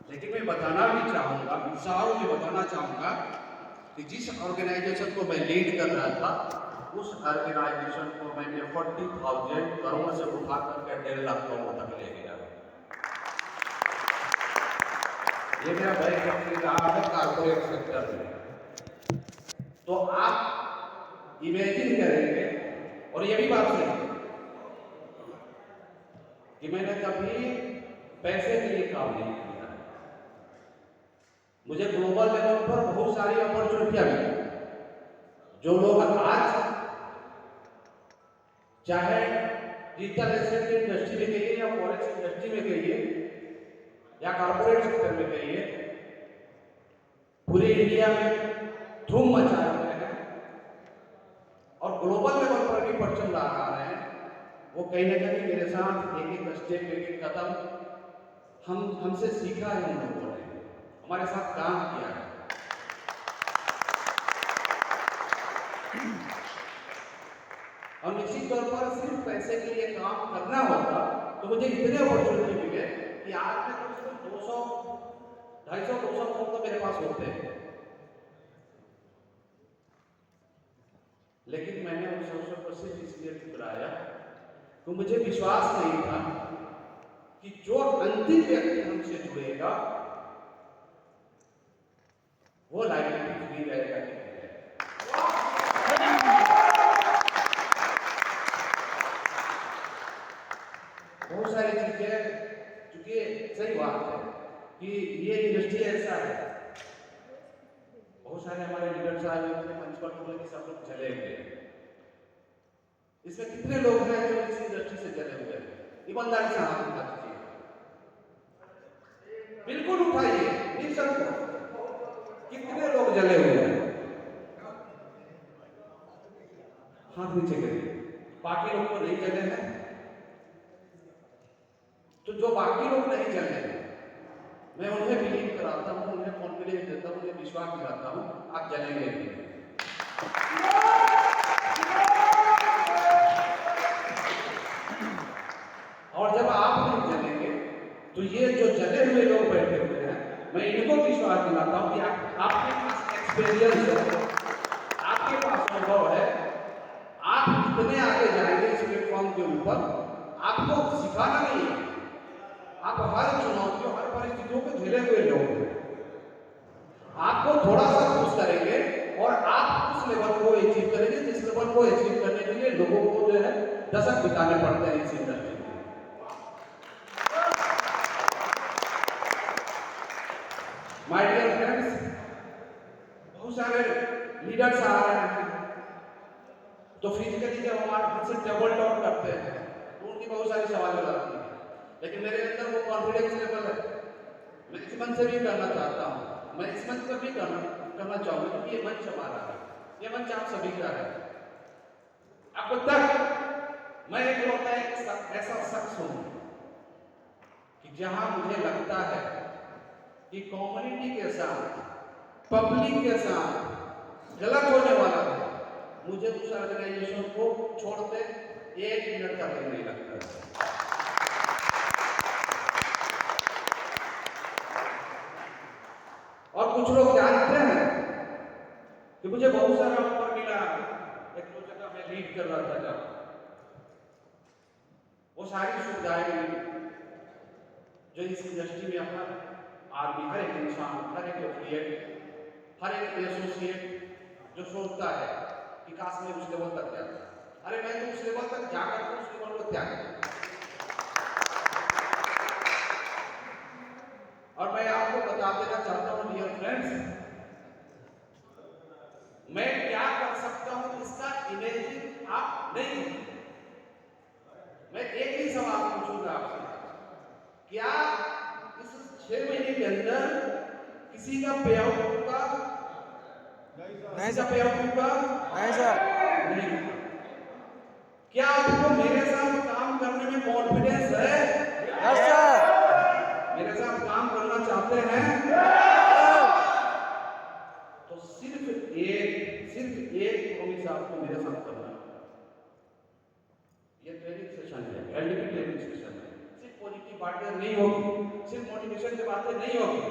लेकिन मैं बताना भी चाहूँगा, विचारों में बताना चाहूँगा कि जिस ऑर्गेनाइजेशन को मैं लीड कर रहा था, उस ऑर्गेनाइजेशन को मैंने 40,000 करोड़ से उठा करके 1.5 लाख करोड़ तक ले गया। ये मेरा भाई कंपनी रहा है कारपोरेट सेक्टर में। तो आप इमेजिन करेंगे, और ये भी बात सही कि मैंने कभी पैसे के लिए काम नहीं किया। मुझे ग्लोबल लेवल पर बहुत सारी अपॉर्चुनिटियां मिली। जो लोग आज चाहे डिजिटल एसेट की इंडस्ट्री में कहिए या फॉरेक्स इंडस्ट्री में कहिए या कॉर्पोरेट सेक्टर में कहिए, पूरे इंडिया में धूम मचा रहे हैं और ग्लोबल लेवल पर भी परचम लगा रहे हैं, वो कहीं ना कहीं मेरे साथ एक एक स्टेप, एक एक कदम हमसे सीखा है, उन लोगों ने हमारे साथ काम किया है। और निश्चित तौर पर सिर्फ पैसे के लिए काम करना होता तो मुझे इतने अपॉर्चुनिटी मिले कि आज में कम से कम 200, 250, 200 लोग तो मेरे पास होते हैं। लेकिन मैंने उस अवसर को सिर्फ इसलिए ठुकराया तो मुझे विश्वास नहीं था कि जो अंतिम व्यक्ति हमसे जुड़ेगा वो लाइबिलिटी फ्री रहेगा कि नहीं रहेगा। बहुत सारी चीजें, चूंकि सही बात है कि ये इंडस्ट्री ऐसा है, बहुत सारे हमारे लीडर्स आए हुए थे मंच पर, बोले कि सब लोग चले गए। इसमें कितने लोग हैं जो इस इंडस्ट्री से चले हुए हैं? ईमानदारी से हाथ उठा दीजिए, बिल्कुल उठाइए, निसंकोच। कितने लोग जले हुए हैं? हाथ नीचे करिए। बाकी लोग तो नहीं जले हैं। तो जो बाकी लोग नहीं जले हैं, मैं उन्हें बिलीव कराता हूं, उन्हें कॉन्फिडेंस देता हूं, उन्हें विश्वास दिलाता हूं, आप जलेंगे भी। और जब आप नहीं जलेंगे तो ये जो जले हुए लोग बैठे हुए हैं, मैं इनको विश्वास दिलाता हूं कि आपके पास एक्सपीरियंस है, आपके पास अनुभव है, आप कितने आगे जाएंगे इस प्लेटफॉर्म के ऊपर। आपको सिखाना नहीं है, आप हर चुनौतियों, हर परिस्थितियों को झेले हुए लोग हैं। आपको थोड़ा सा खुश करेंगे और आप उस लेवल को अचीव करेंगे जिस लेवल को अचीव करने के लिए लोगों को जो है दशक बिताने पड़ते हैं इस इंडस्ट्री में। माय डियर फ्रेंड्स, बहुत सारे लीडर्स आ रहे हैं तो फिजिकली जब हमारे हमसे टेबल टॉक करते हैं तो उनकी बहुत सारी सवाल आती है, लेकिन मेरे अंदर वो कॉन्फिडेंस लेवल है। मैं इस मंच से भी करना चाहता हूँ, मैं इस मंच पर भी करना चाहूंगा, क्योंकि ये मंच हमारा है, ये मंच आप सभी का है। अब तक मैं एक होता एक ऐसा शख्स हूं कि जहां मुझे लगता है कि कम्युनिटी के साथ, पब्लिक के साथ गलत होने वाला है, मुझे उस ऑर्गेनाइजेशन को छोड़ते 1 मिनट का भी नहीं लगता। और कुछ लोग जानते हैं कि मुझे बहुत सारा ऑफर मिला, एक दो जगह मैं लीड कर रहा था जब, वो सारी सुविधाएं मिली जो इस इंडस्ट्री में हर आदमी, हर एक इंसान, हर एक एफिलिएट, हर एक एसोसिएट जो सोचता है कि काश मैं उस लेवल तक जाता, अरे मैं तो उस लेवल तक जाकर के उस लेवल को त्याग किया। और मैं आपको बता देना चाहता हूं डियर फ्रेंड्स, मैं क्या कर सकता हूं इसका इमेजिन आप नहीं। मैं एक ही सवाल पूछूंगा आपसे, क्या इस 6 महीने के अंदर किसी का पे आउट होगा? नहीं किसी का पे आउट होगा? नहीं सर। नहीं। क्या आपको मेरे साथ काम करने में कॉन्फिडेंस है? Yes sir. मेरे साथ काम करना चाहते हैं? तो सिर्फ एक प्रॉमिस आपको मेरे साथ करना है। ये ट्रेनिंग सेशन है, एलडीपी ट्रेनिंग सेशन है, सिर्फ पॉजिटिव बातें नहीं होगी, सिर्फ मोटिवेशन के बातें नहीं होगी।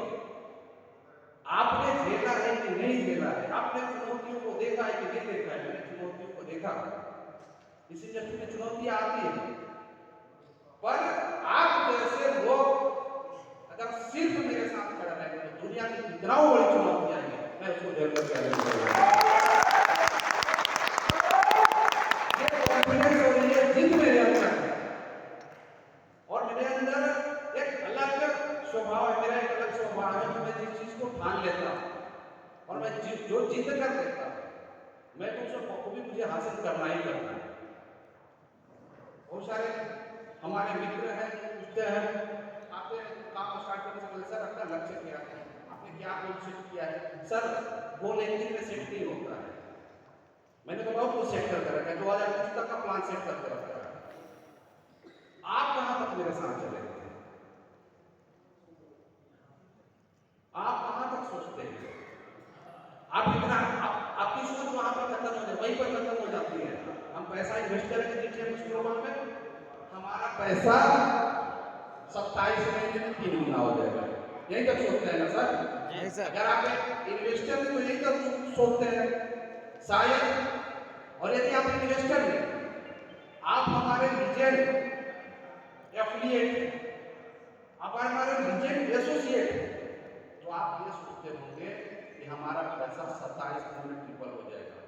आपने झेला है कि नहीं झेला है, आपने चुनौतियों को देखा है कि नहीं देखा है। मैंने चुनौतियों को देखा, इस इंडस्ट्री में चुनौतियां आती है, पर आप जैसे लोग अगर सिर्फ मेरे साथ खड़े रहेंगे तो दुनिया की जितना बड़ी चुनौतियां आएंगी मैं उसको झेल करके आगे बढ़ूंगा। ये कॉन्फिडेंस और ये जिद मेरे अंदर है, और मेरे अंदर एक अलग स्वभाव है, मेरा एक अलग स्वभाव है कि मैं जिस चीज को ठान लेता हूं और मैं जो जिद कर लेता हूं, मैं तो उसको भी मुझे हासिल करना ही करना है। बहुत सारे हमारे मित्र हैं, पूछते हैं आपने काम स्टार्ट करने से पहले सर अपना लक्ष्य क्या है, आपने क्या गोल सेट किया है? सर गोल एक दिन में सेट नहीं होता है, मैंने तो बहुत कुछ सेट करके रखा है, 2020 तक का प्लान सेट करके रखा है। आप कहां तक मेरे साथ चलेंगे? आप कहां तक सोचते हैं? आप इतना आपकी सोच वहां पर खत्म हो जाए, वहीं पर खत्म हो जाती है। हम पैसा इन्वेस्ट करेंगे देखिए कुछ ग्लोबल में, हमारा पैसा 27 महीने में 3 गुना हो जाएगा। यही तक सोचते हैं ना सर? नहीं सर। अगर आप इन्वेस्टर हैं तो यही तक सोचते हैं शायद। और यदि आप इन्वेस्टर हैं, आप हमारे लीजेंड एफिलिएट, आप हमारे लीजेंड एसोसिएट, तो आप ये सोचते होंगे कि हमारा पैसा 27 दिन में ट्रिपल हो जाएगा।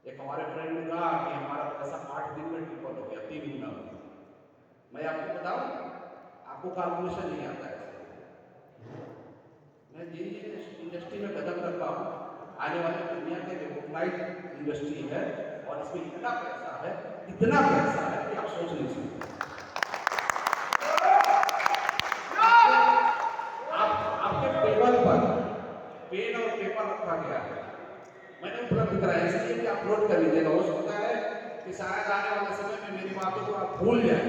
एक हमारे फ्रेंड ने कहा कि हमारा पैसा 8 दिन में ट्रिपल हो गया, 3 गुना हो गया। मैं आपको बताऊं, आपको कैलकुलेशन नहीं आता है। मैं जिस इंडस्ट्री में कदम रखा हूं, आने वाली दुनिया के रिकॉग्नाइज्ड इंडस्ट्री है और इसमें इतना पैसा है, इतना पैसा है कि आप सोच नहीं सकते। आपके टेबल पर पेन और पेपर रखा गया है, मैंने उपलब्ध कराया, इसलिए कि आप नोट कर लीजिएगा। हो सकता है कि शायद आने वाले समय में मेरी बातों को आप भूल जाएं,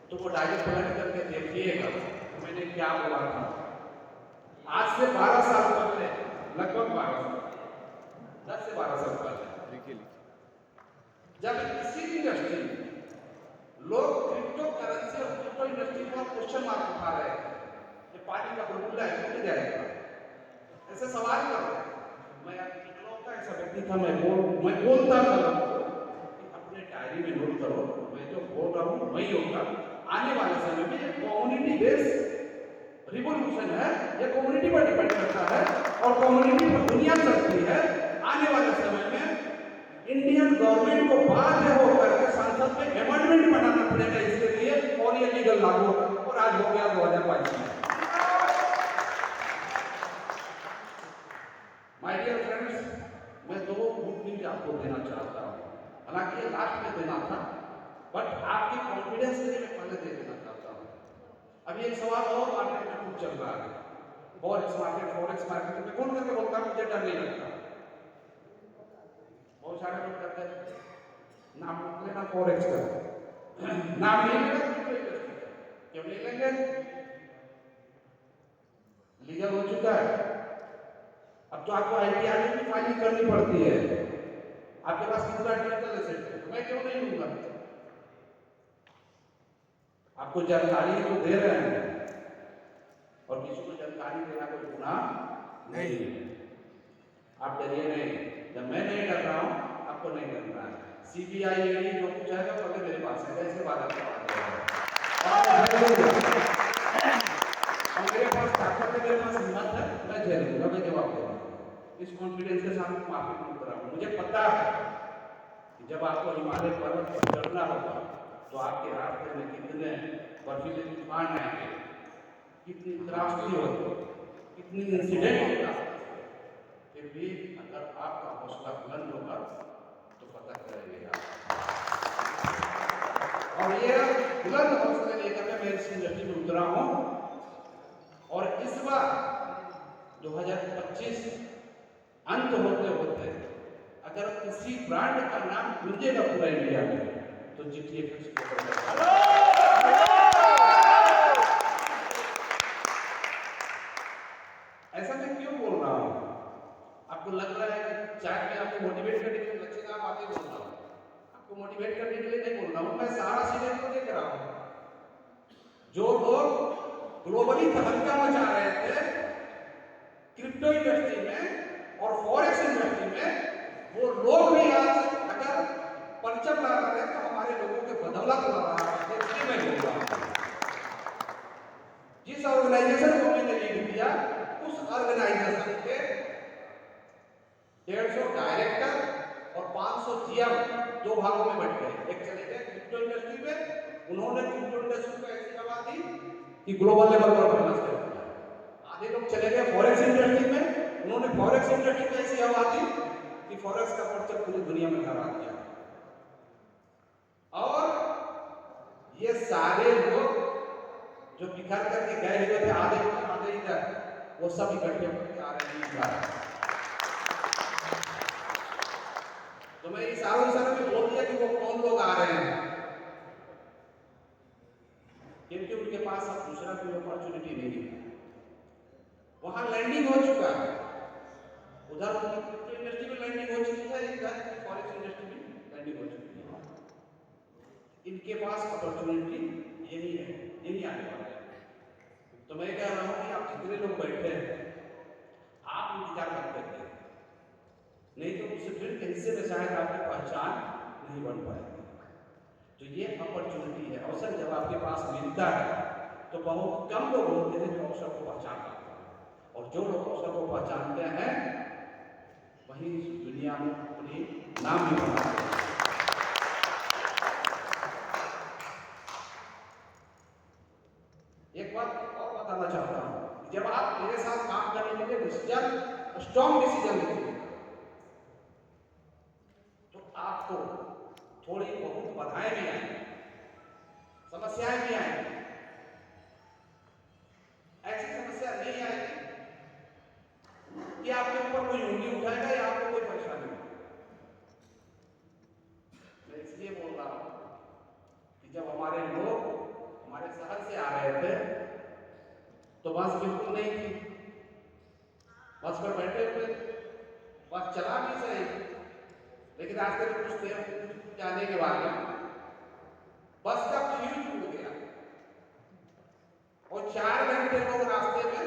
तो वो डायरी पलट करके देखिएगा मैंने क्या बोला था। आज से 12 साल पहले, लगभग 12 साल, 10 से 12 साल पहले, जब किसी भी इंडस्ट्री लोग क्रिप्टो करेंसी और क्रिप्टो इंडस्ट्री पर क्वेश्चन मार्क उठा रहे हैं कि पानी का बुलबुला है क्यों नहीं जाएगा, ऐसे सवाल कर रहे हैं। मैं इकलौता ऐसा व्यक्ति था, मैं बोलता था कि अपने डायरी में नोट करो, मैं जो बोल रहा हूँ वही होगा। आने वाले समय में कम्युनिटी बेस्ड रिवॉल्यूशन है, ये कम्युनिटी पर डिपेंड करता है और कम्युनिटी पर दुनिया चलती है। आने वाले समय में इंडियन गवर्नमेंट को बाध्य होकर के संसद में अमेंडमेंट बनाना पड़ेगा इसके लिए, और ये लीगल लागू होगा, और आज हो गया 2022 में। माय डियर फ्रेंड्स, मैं 2 गुड न्यूज आपको देना चाहता हूँ, हालांकि ये लास्ट में देना था, बट आपके कॉन्फिडेंस के लिए मैं पहले दे देना चाहता हूँ। अभी एक सवाल और मार्केट में खूब चल रहा है, फॉरेक्स मार्केट में कौन करके बोलता है मुझे डर नहीं लगता? बहुत सारे लोग कहते हैं नाम मत लेना, फॉरेक्स का नाम नहीं लेना, क्यों नहीं लेंगे? लीगल हो चुका है, अब तो आपको ITR की फाइलिंग करनी पड़ती है। आपके पास कितना डिजिटल एसेट है, तो मैं क्यों नहीं लूंगा? आपको जानकारी तो दे रहे हैं, और किसी को जानकारी देना कोई गुनाह नहीं है। आप डरिए नहीं, जब मैं नहीं डर रहा हूं, आपको नहीं डरना है। CBI ED जो कुछ आएगा पहले मेरे पास है, इसके बाद आपके और मेरे पास ताकत है, मेरे पास हिम्मत है, मैं झेल लूंगा, मैं जवाब दूंगा। इस कॉन्फिडेंस के साथ माफी मांग रहा हूं। मुझे पता है कि जब आपको हिमालय पर्वत पर चढ़ना होगा तो आपके रास्ते में कितने बर्फीले तूफान आएंगे, कितनी त्रासदी होगी, कितनी इंसिडेंट होगा, फिर भी अगर आपका हौसला बुलंद होगा तो पता करेंगे आप। और ये बुलंद हौसले लेकर के मैं इस इंडस्ट्री में उतरा हूं, और इस बार 2025 अंत होते होते अगर किसी ब्रांड का नाम गूंजेगा पूरा इंडिया में तो GTA फिक्स होगा। ऐसा मैं क्यों बोल रहा हूं? आपको लग रहा है कि चाहे मैं आपको मोटिवेट करने के लिए लचीदार बातें बोल रहा हूं, आपको मोटिवेट करने के लिए नहीं बोल रहा हूं, मैं सारा सीजन को देख रहा हूं। जो लोग ग्लोबली तहलका मचा रहे थे क्रिप्टो इंडस्ट्री में और फॉरेक्स इंडस्ट्री में, वो लोग भी आज अगर परचम लगा रहे तो हमारे लोगों के बदौलत लगा रहे थे। मैं बोलूंगा जिस ऑर्गेनाइजेशन को मैंने लीड किया, उस ऑर्गेनाइजेशन के 150 डायरेक्टर और 500 जीएम दो भागों में बट गए। एक चले गए क्रिप्टो इंडस्ट्री में, उन्होंने क्रिप्टो इंडस्ट्री को ऐसी हवा दी कि ग्लोबल लेवल पर फेमस कर दिया। आधे लोग चले गए फॉरेक्स इंडस्ट्री में, उन्होंने फॉरेक्स इंडस्ट्री को ऐसी हवा दी कि फॉरेक्स का पर्चम पूरी दुनिया में फैला दिया। और ये सारे लोग जो बिखर करके गए हुए थे, आधे इधर, वो सब इकट्ठे होकर आ रहे हैं। तो मैं इशारों में बोल दिया कि वो कौन लोग आ रहे हैं, क्योंकि उनके पास अब दूसरा कोई अपॉर्चुनिटी नहीं है। वहां लैंडिंग हो चुका है, उधर उनकी क्रिप्टो इंडस्ट्री में लैंडिंग हो चुकी है, इधर फॉरेक्स इंडस्ट्री में लैंडिंग हो चुकी है। इनके पास अपॉर्चुनिटी यही है, यही आने वाला है। तो मैं कह रहा हूं कि आप जितने लोग बैठे हैं, आप इंतजार मत करिए, नहीं तो उस फील्ड के हिस्से में शायद आपकी पहचान नहीं बन पाएगी। तो ये अपॉर्चुनिटी है, अवसर जब आपके पास मिलता है तो बहुत कम लोग होते हैं जो अवसर को पहचान पाते हैं, और जो लोग अवसर को पहचानते हैं वही इस दुनिया में अपनी नाम भी बनाते हैं। एक बात और बताना चाहता हूं, जब आप मेरे साथ काम करने के लिए डिसीजन, स्ट्रॉन्ग डिसीजन लेते हैं, तो आपको थोड़ी बहुत बाधाएं भी आएंगी, समस्याएं भी आएंगी। ऐसी समस्या नहीं आएगी कि आपके ऊपर कोई उंगली उठाएगा या आपको कोई परेशानी होगी। मैं इसलिए बोल रहा हूं कि जब हमारे लोग हमारे शहर से आ रहे थे तो बस बिल्कुल नहीं थी, बस पर बैठे हुए, बस चला भी सही, लेकिन रास्ते में कुछ देर जाने के बाद बस का फ्यूज टूट गया और 4 घंटे लोग रास्ते में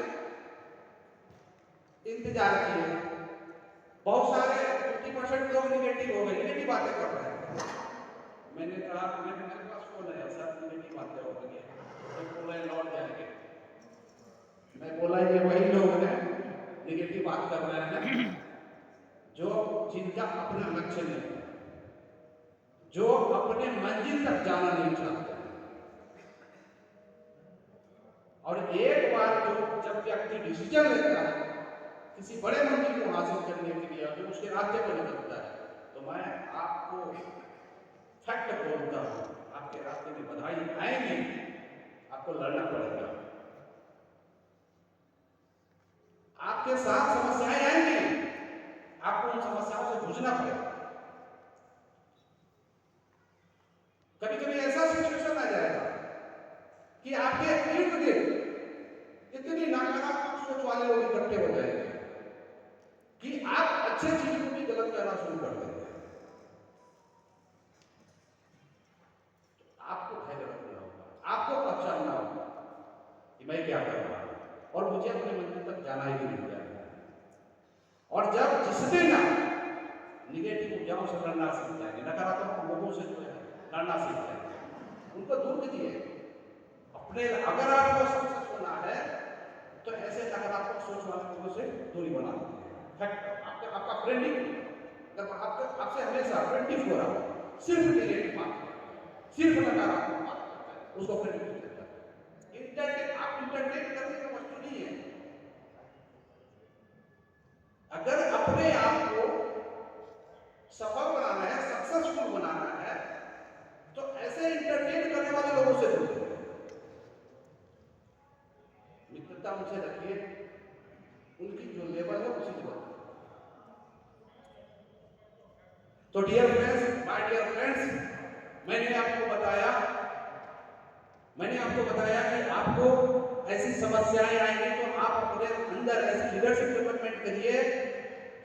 इंतजार किए। बहुत सारे 50% लोग निगेटिव हो गए, निगेटिव बातें कर रहे हैं। मैंने कहा मेरे पास फोन है सर, निगेटिव बातें हो गई, तो बोले लौट जाएंगे। मैं बोला ये वही लोग हैं निगेटिव बात कर रहे हैं जो जिनका अपना लक्ष्य नहीं है, जो अपने मंजिल तक जाना नहीं चाहते। और एक बार जब व्यक्ति डिसीजन लेता है किसी बड़े मंजिल को हासिल करने के लिए, जो उसके रास्ते पर निकलता है, तो मैं आपको फैक्ट बोलता हूं, आपके रास्ते में बधाई आएंगी, आपको लड़ना पड़ेगा, आपके साथ समस्याएं आएंगी, आपको उन समस्याओं से जूझना पड़ेगा। कभी कभी ऐसा सिचुएशन आ जाएगा कि आपके इर्द गिर्द इतनी नकारात्मक सोच वाले लोग इकट्ठे हो जाएंगे कि आप अच्छे चीज को भी गलत कहना शुरू कर देंगे। आपको धैर्य रखना होगा, आपको पहचानना होगा कि मैं क्या कर रहा हूं और मुझे अपने मंजिल तक जाना ही नहीं जाना। और जब जिसने ना निगेटिव ऊर्जाओं से लड़ना सीख जाएंगे, नकारात्मक लोगों से जो है लड़ना सीख जाएंगे, उनको दूर कीजिए अपने। अगर आपको सक्सेस होना है तो ऐसे नकारात्मक सोच वाले लोगों से दूरी बना दीजिए। आपका फ्रेंड ही जब आपसे हमेशा 24 आवर सिर्फ निगेटिव बात, सिर्फ नकारात्मक बात, उसको फ्रेंड कहते हैं। इंटरटेन, आप इंटरटेन करने का वस्तु नहीं है। अगर अपने आप को सफल बनाना है, सक्सेसफुल बनाना है, तो ऐसे इंटरटेन करने वाले लोगों से दूर रहिए। मित्रता उनसे रखिए, उनकी जो लेवल है उसी लेवल। तो dear friends, my dear friends, मैंने आपको बताया कि आपको ऐसी समस्याएं आएंगी तो आप अपने अंदर ऐसी लीडरशिप डेवलपमेंट करिए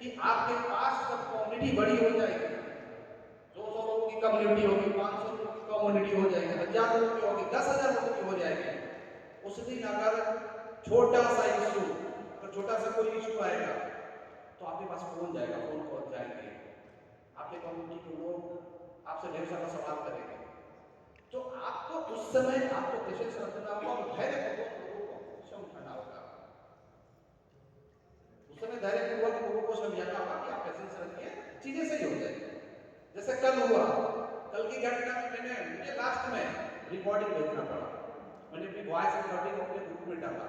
कि आपके पास जब कम्युनिटी बड़ी हो जाएगी, 200 लोगों की कम्युनिटी होगी, 500 लोगों की कम्युनिटी हो जाएगी, 1000 लोगों की होगी, 10,000 लोगों की हो जाएगी, उस दिन अगर छोटा सा इशू, अगर छोटा सा कोई इशू आएगा तो आपके पास फोन जाएगा, फोन कॉल जाएंगे, आपके कम्युनिटी के लोग आपसे ढेर सारा सवाल करेंगे। तो आपको उस समय आपको पेशेंस रखना होगा और धैर्यपूर्वक लोगों को क्वेश्चन उठाना होगा। उस समय धैर्यपूर्वक लोगों को समझाना होगा कि आप पेशेंस रखिए, चीजें सही हो जाएगी। जैसे कल हुआ, कल की घटना में मुझे लास्ट में रिकॉर्डिंग भेजना पड़ा। मैंने अपनी वॉइस रिकॉर्डिंग अपने ग्रुप में डाला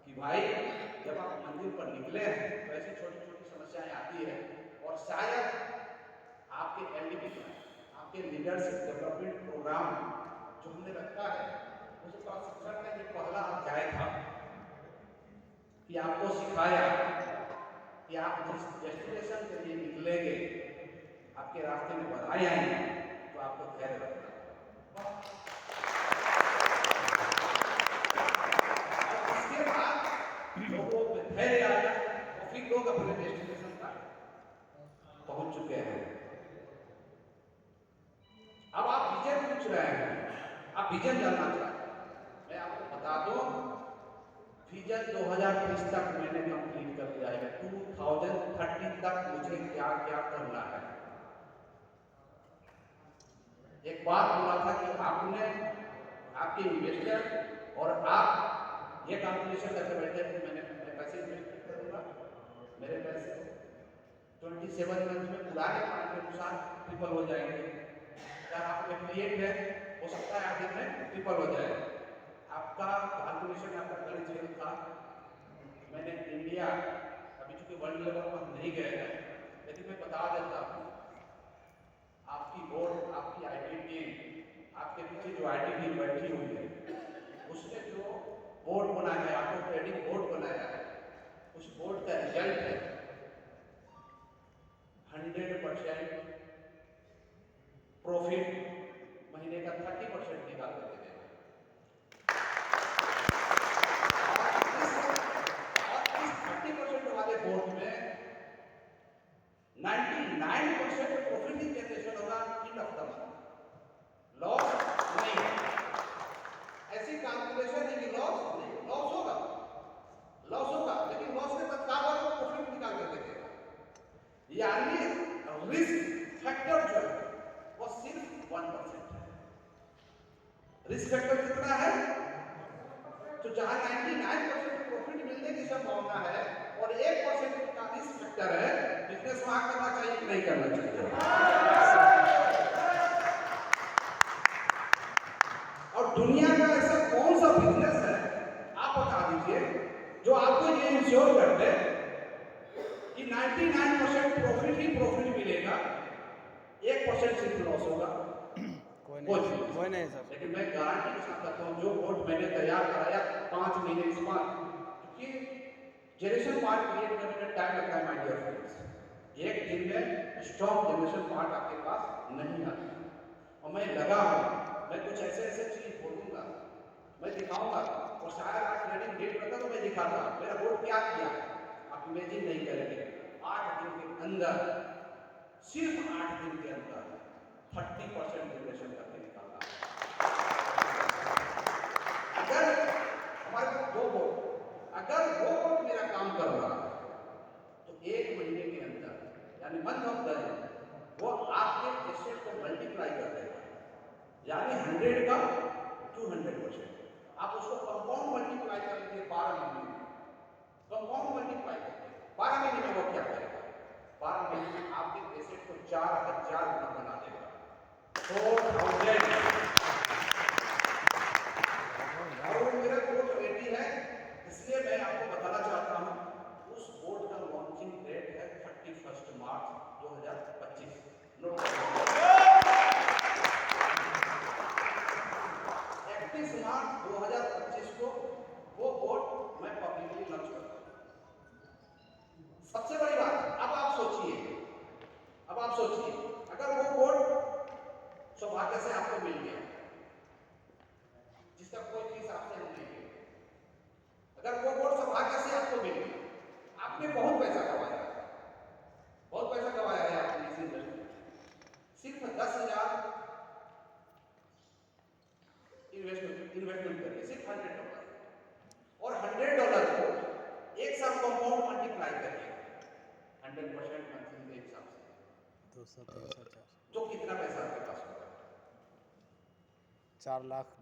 कि भाई जब आप मंदिर पर निकले हैं तो ऐसी छोटी छोटी समस्याएं आती है और शायद आपके एलडीपी में आपके लीडरशिप डेवलपमेंट प्रोग्राम जो हमने रखा है उस प्रशिक्षण का ये पहला अध्याय था कि आपको सिखाया कि आप जिस डेस्टिनेशन के लिए निकलेंगे, आपके रास्ते में बाधाएं आएंगी तो आपको धैर्य रखना होगा। इसके बाद लोगों में धैर्य आया और फिर लोग अपने डेस्टिनेशन तक पहुंच चुके हैं। अब आप विजन पूछ रहे हैं, आप विजन जानना चाहते हैं। मैं आपको बता दूं, विजन 2030 तक मैंने कंप्लीट कर दिया है। 2030 तक मुझे क्या क्या करना है। एक बात बोला था कि आपने, आपके इन्वेस्टर और आप ये कैलकुलेशन करके बैठे कि मैं पैसे इन्वेस्ट करूंगा, मेरे पैसे 27 मंथ में पुराने प्लान के अनुसार ट्रिपल हो जाएंगे। अगर आप एफिलिएट है, हो सकता है आगे में ट्रिपल हो जाए। आपका कैलकुलेशन, आपका गणित फेल था। मैंने इंडिया, अभी चूंकि वर्ल्ड लेवल पर हम नहीं गए हैं, लेकिन मैं बता देता हूँ, आपकी बोर्ड, आपकी आईटी टीम, आपके पीछे जो आईटी टीम बैठी हुई है, उसने जो बोर्ड बनाया है, आपको ट्रेडिंग बोर्ड बनाया है, उस बोर्ड का रिजल्ट है 100% प्रॉफिट, महीने का 30% निकाल के देगा। और इस 30% वाले बोर्ड में 99% प्रॉफिट ही जनरेशन होगा end of the month. Loss नहीं। ऐसी कैलकुलेशन है कि लॉस नहीं, लॉस होगा, लॉस होगा, लेकिन लॉस के तत्काल आपको प्रॉफिट निकाल के देगा। यानी रिस्क फैक्टर जो है वो सिर्फ 1% है। रिस्क फैक्टर कितना है? तो जहां 99% प्रॉफिट मिलने की संभावना है और 1% का रिस्क फैक्टर है, बिजनेस वहां करना चाहिए कि नहीं करना चाहिए? और दुनिया का ऐसा कौन सा बिजनेस है, आप बता दीजिए, जो आपको ये इंश्योर कर दे कि 99% प्रॉफिट ही प्रॉफिट मिलेगा, 1% सिर्फ लॉस होगा। कोई नहीं सर। लेकिन मैं गारंटी के साथ कहता हूँ, जो बोर्ड मैंने तैयार कराया 5 महीने इस बार, क्योंकि जनरेशन पार्ट क्रिएट करने में टाइम लगता है माय डियर फ्रेंड्स। एक दिन में स्ट्रॉन्ग जनरेशन पार्ट आपके पास नहीं आता। और मैं लगा हूँ, मैं कुछ ऐसे ऐसे चीज बोलूंगा, मैं दिखाऊंगा, और शायद आज ट्रेनिंग डेट रहता तो मैं दिखाता मेरा बोर्ड क्या किया है। आप इमेजिन नहीं करेंगे, 8 दिन के अंदर, सिर्फ 8 दिन के अंदर 30% जनरेशन करके निकाला। अगर हमारे पास 2 बोर्ड, अगर वो बोर्ड मेरा काम कर रहा है तो 1 महीने के अंदर, यानी मंथ ऑफ द ईयर, वो आपके एसेट को मल्टीप्लाई कर देगा, यानी 100 का 200%। आप उसको कंपाउंड मल्टीप्लाई कर लीजिए 12 महीने में। कंपाउंड मल्टीप्लाई करके 12 महीने में वो क्या करेगा? 12 महीने में आपके एसेट को 4000 गुना बना देगा। 4,000। और वो मेरा बोर्ड रेडी है, इसलिए मैं आपको बताना चाहता हूं, उस बोर्ड का लॉन्चिंग डेट है 31 मार्च 2025। नोट करिए, 31 मार्च 2025 को वो बोर्ड मैं पब्लिकली लॉन्च करूंगा। सबसे बड़ी बात, अब आप सोचिए, अगर वो बोर्ड सौभाग्य से आपको मिल गया, जिसका कोई फीस आपसे नहीं है, अगर वो बोर्ड सौभाग्य से आपको मिल गया, आपने बहुत पैसा कमाया है आपने इस इंडस्ट्री में, सिर्फ 10,000 इन्वेस्टमेंट करिए, सिर्फ $100। 200 300 400 तो कितना पैसा आपके पास होगा? $4 लाख।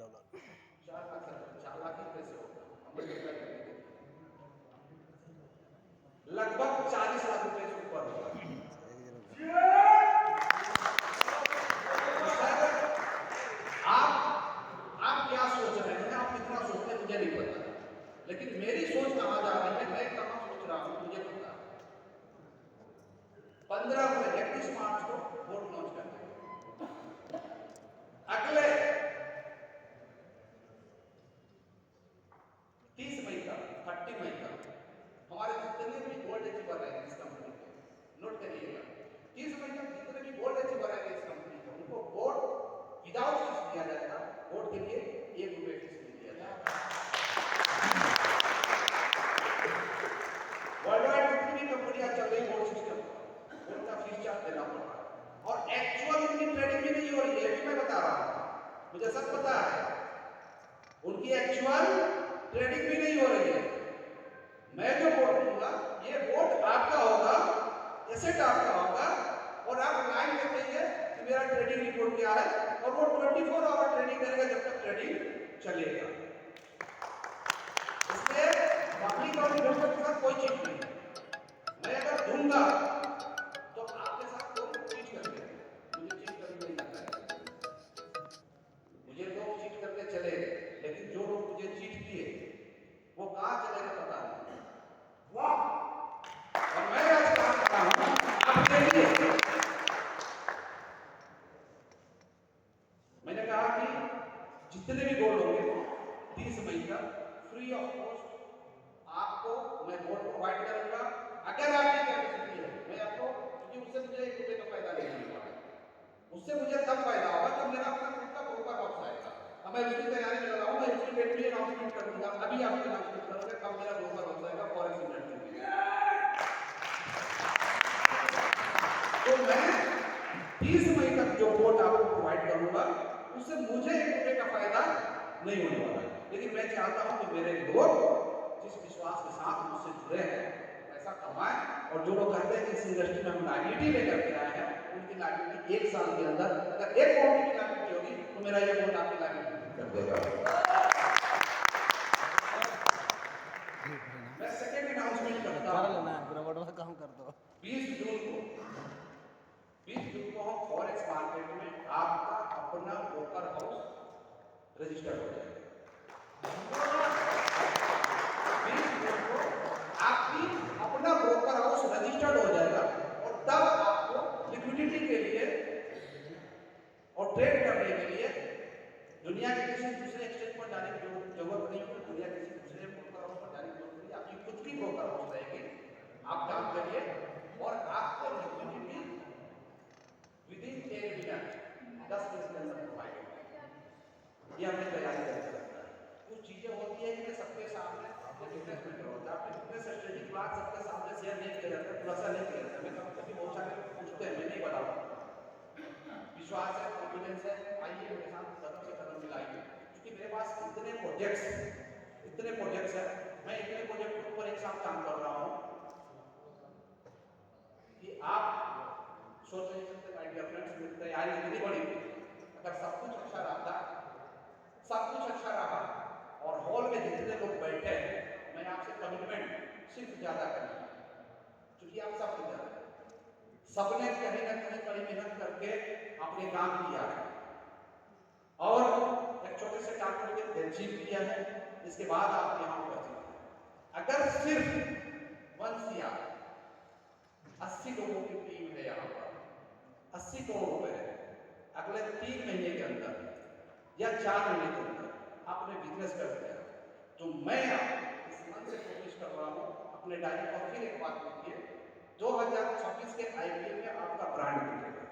4 लाख ही कैसे होगा? हम मल्टीप्लाई करेंगे, लगभग 40 लाख रुपए से ऊपर होगा। आप क्या सोच रहे हैं, आप कितना सोचते हैं मुझे नहीं पता, लेकिन मेरी सोच कहाँ जा रही है, मैं कहाँ सोच रहा हूँ मुझे पता है। 15 को 31 मार्च को वोट लॉन्च करते हैं। अगले 30 मई का 30 मई का हमारे जितने भी गोल्ड अचीवर हैं इस कंपनी के, नोट करिएगा, 30 मई तक जितने भी गोल्ड अचीवर हैं इस कंपनी के, उनको वोट विदाउट फीस दिया जाएगा। वोट के लिए 1 रुपये फीस नहीं दिया जाएगा। वर्ल्ड वाइड जितनी भी कंपनियां चल रही वोट सिस्टम पर, उनका फीस चार्ज देना पड़ रहा है और एक्चुअल उनकी ट्रेडिंग भी नहीं हो रही है, ये भी मैं बता रहा हूँ, मुझे सब पता है। उनकी एक्चुअल ट्रेडिंग भी नहीं हो रही है। मैं जो वोट दूंगा ये वोट आपका होगा, एसेट आपका होगा और आप लाइन में कहिए कि मेरा ट्रेडिंग रिपोर्ट क्या है और वो 24 आवर ट्रेडिंग करेगा जब तक ट्रेडिंग चलेगा। इसलिए पब्लिक और इन्वेस्टर के साथ कोई चीज नहीं है। मैं अगर दूंगा तो आपके साथ कोई चीज करके, मुझे चीज करके नहीं आता है, मुझे लोग चीट करके चले, लेकिन जो लोग मुझे चीट किए वो कहाँ चलेगा पता नहीं। वाह! और मैं आज कहा करता हूँ, आप देखिए, मैंने कहा कि जितने भी गोल्ड होंगे 30 मई तक फ्री ऑफ कॉस्ट आपको मैं गोल्ड प्रोवाइड करूंगा। अगर आपकी कैपेसिटी है, मैं आपको, क्योंकि उससे मुझे 1 रुपये का फायदा नहीं मिल रहा है, उससे मुझे तब फायदा होगा जब मेरा अपना खुद का ब्रोकर हाउस आएगा। अब मैं उसकी तैयारी कर रहा हूँ, मैं उसकी डेट भी अनाउंसमेंट कर दूंगा, अभी आपको अनाउंसमेंट करूंगा कब मेरा ब्रोकर हाउस आएगा फॉरेक्स इन्वेस्टमेंट के लिए। तो मैं 30 मई तक जो वोट आपको प्रोवाइड करूंगा उससे मुझे 1 रुपये का फायदा नहीं होने वाला है, लेकिन मैं चाहता हूं कि मेरे लोग जिस विश्वास के साथ मुझसे जुड़े हैं पैसा कमाएं, और जो लोग कहते हैं कि इस इंडस्ट्री में हम लायबिलिटी लेकर के आए हैं, उनकी लायबिलिटी 1 साल के अंदर अगर 1 करोड़ की लायबिलिटी होगी तो मेरा ये वोट आपकी लायबिलिटी कर देगा। मैं सेकेंड अनाउंसमेंट करता हूं, काम कर दो। 20 जून को हम फॉरेक्स मार्केट में आपका अपना ब्रोकर हाउस रजिस्टर हो जाएगा। 20 जून को आपकी अपना ब्रोकर हाउस रजिस्टर्ड हो जाएगा और तब आपको लिक्विडिटी के लिए और ट्रेड करने के लिए दुनिया के किसी दूसरे एक्सचेंज पर जाने की जरूरत नहीं है, दुनिया के किसी दूसरे ब्रोकर हाउस पर जाने की जरूरत नहीं है, आपकी खुद की ब्रोकर हाउस रहेगी। आप काम करिए और आपको लिक्विडिटी विदिन 1 मिनट 10 मिनट के अंदर प्रोवाइड होगी। ये हमने तैयारी करके रखा है। कुछ चीजें होती है कि सबके सामने बिजनेस में होता है, बिजनेस स्ट्रेटेजिक बात सबके सामने शेयर नहीं किया जाता, खुलासा नहीं किया जाता। मैं कभी बहुत सारे लोग पूछते हैं, मैं नहीं बताऊंगा। विश्वास है, कॉन्फिडेंस है, आइए मेरे साथ कदम से कदम मिलाइए, क्योंकि मेरे पास इतने प्रोजेक्ट्स हैं, मैं इतने प्रोजेक्ट के ऊपर एक साथ काम कर रहा हूँ कि आप सोच नहीं सकते। माय डियर फ्रेंड्स, मेरी तैयारी इतनी बड़ी थी, अगर सब कुछ अच्छा रहा और हॉल में जितने लोग बैठे हैं, मैं आपसे कमिटमेंट सिर्फ ज्यादा करूंगा, क्योंकि आप सब जानते हैं सबने कहीं ना कहीं बड़ी मेहनत करके अपने काम किया है और एक छोटे से टारगेट को अचीव किया है। इसके बाद आप यहाँ पहुंचे। अगर सिर्फ 80 लोगों की टीम है यहाँ पर, 80 करोड़ रुपए अगले 3 महीने के अंदर या 4 महीने के अंदर आपने बिजनेस कर दिया, तो मैं इस मन से कोशिश कर रहा हूँ, अपने डायरी पर फिर एक बात लिखिए, 2026 के आईपीएल में आपका ब्रांड दिखेगा।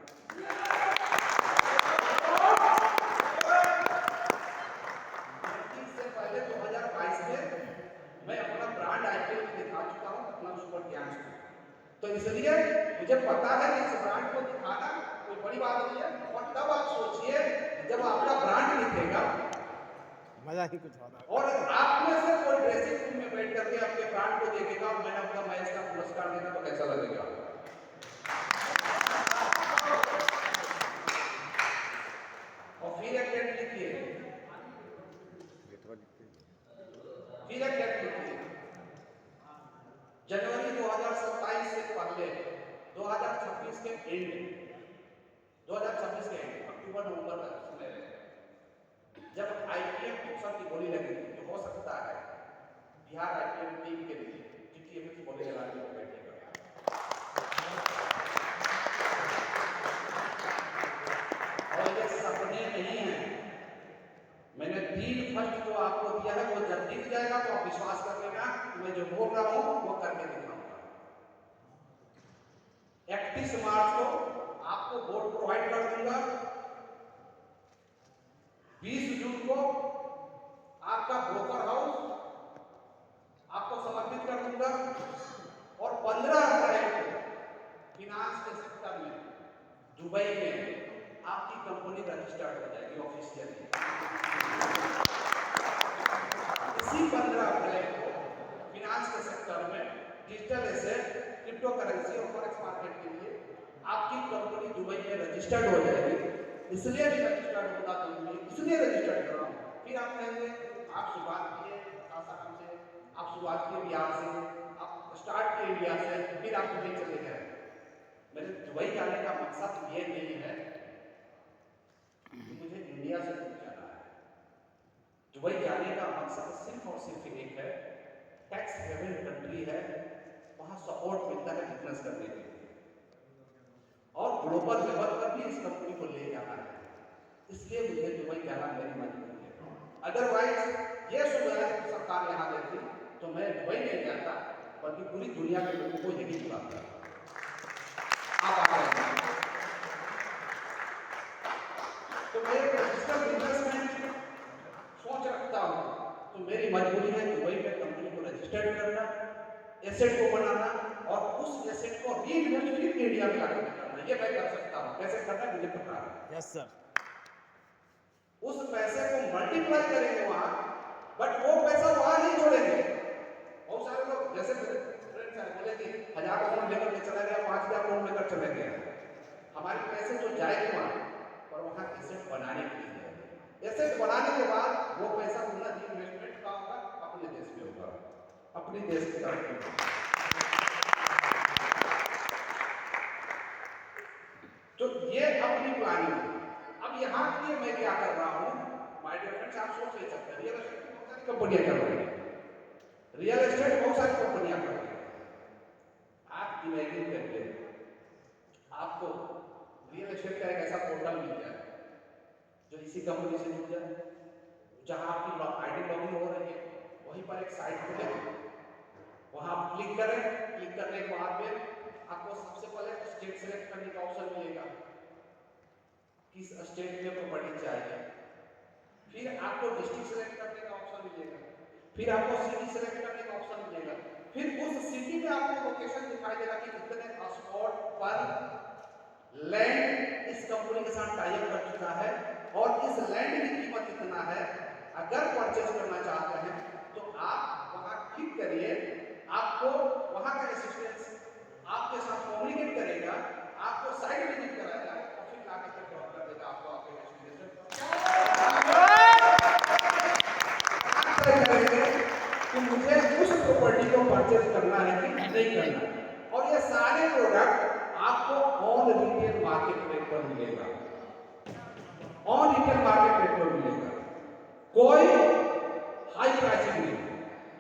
से पहले 2022 में मैं अपना ब्रांड आईपीएल में दिखा चुका हूँ, अपना सुपर गैंग्स को। तो इसलिए मुझे पता है कि इस ब्रांड को दिखाना कोई बड़ी बात नहीं है, और तब आप सोचिए जब आपका ब्रांड दिखेगा मजा ही कुछ होगा, और आप में से कोई ड्रेसिंग रूम में बैठ करके अपने ब्रांड को देखेगा, मैन ऑफ द मैच का पुरस्कार देगा, तो कैसा लगेगा? 2027 से पहले 2026 के एंड 2026 के एंड अक्टूबर नवंबर तक समय रहे जब आईपीएल ऑप्शन की बोली लगेगी तो हो सकता है बिहार आईपीएल टीम के लिए जीटीए की बोली लगाने को बैठेगा। और ये सपने नहीं है, मैंने 3 फर्स्ट जो आपको दिया है वो जब दिख जाएगा तो आप विश्वास कर लेना कि मैं जो बोल रहा हूं वो करके दिखाऊंगा। 31 मार्च को आपको बोर्ड प्रोवाइड कर दूंगा, 20 जून को आपका ब्रोकर हाउस आपको समर्पित कर दूंगा और 15 अप्रैल को फिनांस के सेक्टर में दुबई में आपकी कंपनी रजिस्टर्ड हो जाएगी ऑफिशियली। इसी 15 अप्रैल को फिनांस के सेक्टर में डिजिटल एसेट, क्रिप्टो करेंसी और फॉरेक्स मार्केट के लिए आपकी कंपनी दुबई में रजिस्टर्ड हो जाएगी। इसलिए भी रजिस्टर्ड होना जरूरी है, इसलिए रजिस्टर्ड कर रहा हूँ। फिर आप कहेंगे आप शुरुआत किए आसाम से, आप शुरुआत किए बिहार से, आप स्टार्ट किए बिहार से, फिर आप दुबई चले गए। मेरे दुबई जाने का मकसद ये नहीं है कि मुझे इंडिया से दूर जाना है। दुबई जाने का मकसद सिर्फ और सिर्फ एक है, टैक्स हेवन कंट्री है, वहां सपोर्ट मिलता है बिजनेस करने के लिए और ग्लोबल लेवल पर भी इस कंपनी को ले जाना है। इसलिए मुझे दुबई जाना मेरी मजबूरी है। अदरवाइज ये सुविधा सरकार यहाँ देती तो मैं दुबई नहीं जाता, बल्कि पूरी दुनिया के लोगों को यही बुलाता। आप आ रहे हैं तो मैं रजिस्टर्ड बिजनेसमैन सोच रखता हूँ, तो मेरी मजबूरी है दुबई में कंपनी को रजिस्टर्ड करना, एसेट को बनाना और उस एसेट को रीइन्वेस्ट फिर इंडिया में लाकर करना। ये मैं कर सकता हूँ, कैसे करना मुझे पता है। Yes sir. उस पैसे को मल्टीप्लाई करेंगे वहां, बट वो पैसा वहां नहीं छोड़ेंगे। बहुत सारे लोग जैसे फ्रेंड्स हैं बोले कि 1000 लोन लेकर के चला गया, 5000 लोन लेकर चले गए। हमारे पैसे तो जाएंगे वहां, पर वहां एसेट बनाने के लिए जाएंगे। एसेट बनाने के बाद वो पैसा पूरा इन्वेस्टमेंट का होगा, अपने देश में होगा, अपने देश की तरफ। तो ये अपनी प्लानिंग है। अब यहाँ के लिए मैं क्या कर रहा हूँ, माय डियर फ्रेंड्स, आप सोच नहीं सकते। रियल एस्टेट बहुत सारी कंपनियां कर रही हैं, रियल एस्टेट बहुत सारी कंपनियां कर रही हैं। आप इमेजिन करके आपको रियल एस्टेट का एक ऐसा पोर्टल मिल जाए जो इसी कंपनी से जुड़ जाए, जहां आपकी आईडी लॉगिन हो रही है, वहीं पर एक साइट खुले, वहां आप क्लिक करें। क्लिक करने के बाद में आपको सबसे पहले स्टेट सेलेक्ट करने का ऑप्शन मिलेगा, किस स्टेट में प्रॉपर्टी चाहिए। फिर आपको डिस्ट्रिक्ट सेलेक्ट करने का ऑप्शन मिलेगा, फिर आपको सिटी सेलेक्ट करने का ऑप्शन मिलेगा। फिर उस सिटी में आपको लोकेशन दिखाई देगा कि कितने स्पॉट पर लैंड इस कंपनी के साथ टाई अप कर चुका है और इस लैंड की कीमत कितना है। अगर परचेज करना चाहते हैं तो आप वहां क्लिक करिए, आपको वहां का असिस्टेंस आपके साथ कम्युनिकेट करेगा, आपको साइट विजिट कराएगा और फिर लाकर के ड्रॉप कर देगा आपको आपके डेस्टिनेशन। कि मुझे उस प्रॉपर्टी को परचेज करना है कि नहीं करना। और ये सारे प्रोडक्ट आपको ऑन रिटेल मार्केट रेट पर मिलेगा, ऑन रिटेल मार्केट रेट पर मिलेगा। कोई हाई प्राइसिंग नहीं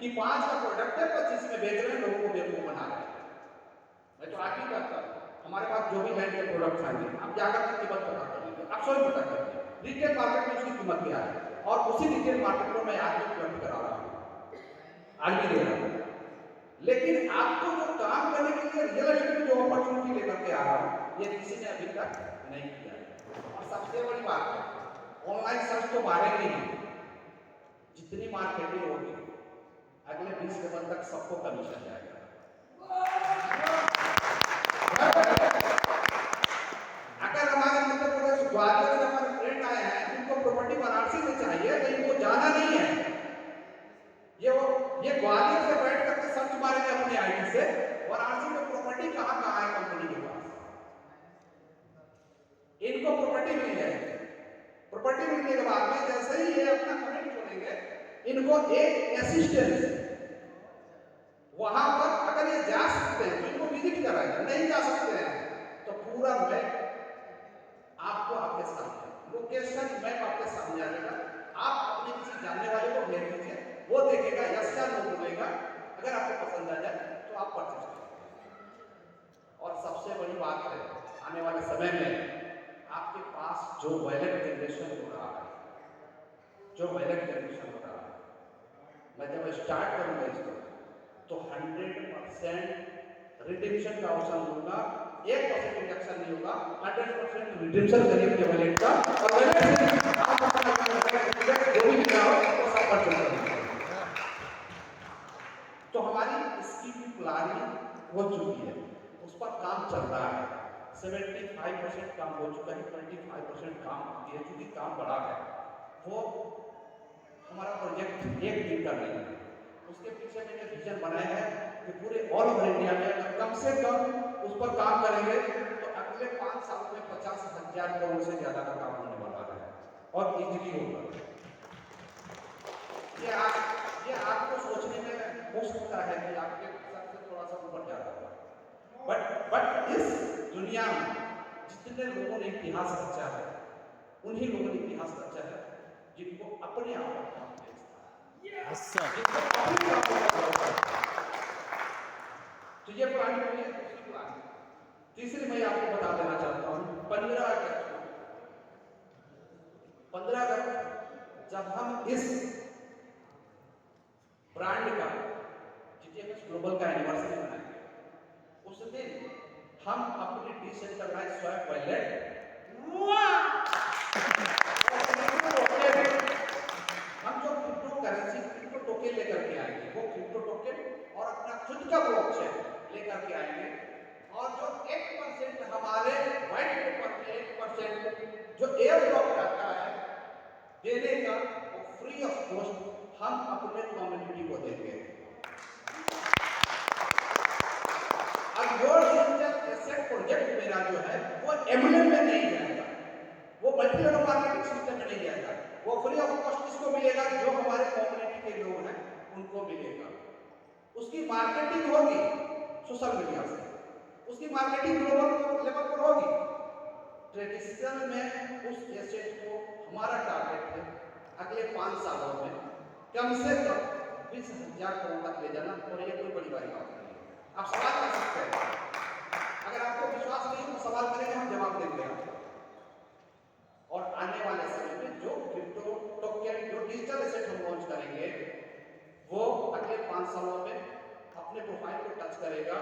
कि 5 का प्रोडक्ट है 25 में बेच रहे हैं, लोगों को बेवकूफ बना रहे हैं। मैं तो आज भी कहता हूँ, हमारे पास जो भी लैंड के प्रोडक्ट्स आएंगे आप जाकर के कीमत पता कर लीजिए, आप स्वयं पता कर लीजिए रिटेल मार्केट में उसकी कीमत क्या है। और उसी रिटेल मार्केट को मैं आज भी उपलब्ध करा रहा हूँ, आज भी दे रहा हूँ। लेकिन आपको जो काम करने के लिए रियल एस्टेट में जो अपॉर्चुनिटी लेकर के आ रहा हूँ, ये किसी ने अभी तक नहीं किया। और सबसे बड़ी बात है, ऑनलाइन सर्च तो मारेंगे नहीं, जितनी मार्केटिंग होगी अगले 20 साल तक सबको कमीशन जाएगा। अगर हमारे मध्य प्रदेश ग्वालियर से हमारे फ्रेंड आए हैं जिनको प्रॉपर्टी वाराणसी में चाहिए, तो इनको जाना नहीं है, ये ग्वालियर से बैठ करके सर्च मारेंगे अपने आईडी से वाराणसी में प्रॉपर्टी कहाँ कहाँ है कंपनी के पास, इनको प्रॉपर्टी मिल जाएगी। प्रॉपर्टी मिलने के बाद में जैसे ही ये अपना कमेंट छोड़ेंगे, इनको एक असिस्टेंस वहां पर अगर ये जा सकते हैं तो इनको अंदर नहीं जा सकते हैं तो पूरा मैप आपको आपके सामने, लोकेशन मैप आपके सामने आ जाएगा। आप अपने किसी जानने वाले को भेज दीजिए, वो देखेगा, यस या नो बोलेगा। अगर आपको पसंद आ जाए तो आप परचेज करेंगे। और सबसे बड़ी बात है, आने वाले समय में आपके पास जो वैलेट जनरेशन हो रहा है, जो वैलेट जनरेशन हो रहा है, मैं जब स्टार्ट करूंगा इसको तो 100% रिडिम्पशन का ऑप्शन दूंगा। 1% रिडक्शन नहीं होगा, 100% रिडिम्पशन करेंगे वैलेट का। और वैलेट से आप अपना जो भी लिखा हो वो सब परचेज करेंगे। तो हमारी इसकी भी प्लानिंग हो चुकी है, उस पर काम चल रहा है। 75% काम हो चुका है, 25% काम बाकी है। चूंकि काम बड़ा है, वो हमारा प्रोजेक्ट एक दिन का नहीं है, उसके पीछे मैंने विजन बनाया है कि पूरे ऑल ओवर इंडिया में अगर कम से कम उस पर काम करेंगे तो अगले 5 सालों में 50,000 करोड़ से ज्यादा का काम होने वाला है और इजीली होगा। ये आपको सोचने में हो सकता है कि आपके सर से थोड़ा सा ऊपर जा रहा है, बट इस दुनिया में जितने लोगों ने इतिहास रचा है, उन्हीं लोगों ने इतिहास रचा है जिनको अपने आप पर कॉन्फिडेंस था, यस सर। जिनको अपने आप पर भरोसा था। तो ये प्लानिंग हुई है। दूसरी प्लानिंग, तीसरी मैं आपको बता देना चाहता हूँ। 15 अगस्त जब हम इस ब्रांड का जीटीएमएस ग्लोबल का एनिवर्सरी मनाएंगे, उस दिन हम अपनी डिसेंट्रलाइज्ड स्वैप वॉलेट हम जो क्रिप्टो करेंसी, क्रिप्टो टोकन लेकर के आएंगे, वो क्रिप्टो टोकन और अपना खुद का ब्लॉकचेन लेकर के आएंगे। और जो 1% हमारे व्हाइट पेपर में 1% जो एयर ड्रॉप रहता है देने का, वो फ्री ऑफ कॉस्ट हम अपने कम्युनिटी को देंगे। अब वो डिजिटल एसेट प्रोजेक्ट मेरा जो है वो एमएलएम में नहीं जाएगा, वो मल्टी लेवल मार्केटिंग सिस्टम में नहीं जाएगा, वो फ्री ऑफ कॉस्ट किसको मिलेगा? जो हमारे कम्युनिटी के लोग हैं उनको मिलेगा। उसकी मार्केटिंग होगी सोशल मीडिया से, उसकी मार्केटिंग ग्लोबल लेवल पर होगी। ट्रेडिशनल में उस एसेट को हमारा टारगेट है अगले 5 सालों में कम से कम 20,000 करोड़ तक ले जाना। और ये कोई बड़ी बात नहीं है। आप सवाल कर सकते हैं, अगर आपको विश्वास नहीं तो सवाल करेंगे, हम जवाब देंगे आपको। और आने वाले समय में जो क्रिप्टो टोकन, जो डिजिटल एसेट हम लॉन्च करेंगे, वो अगले 5 सालों में अपने प्रोफाइल को टच करेगा,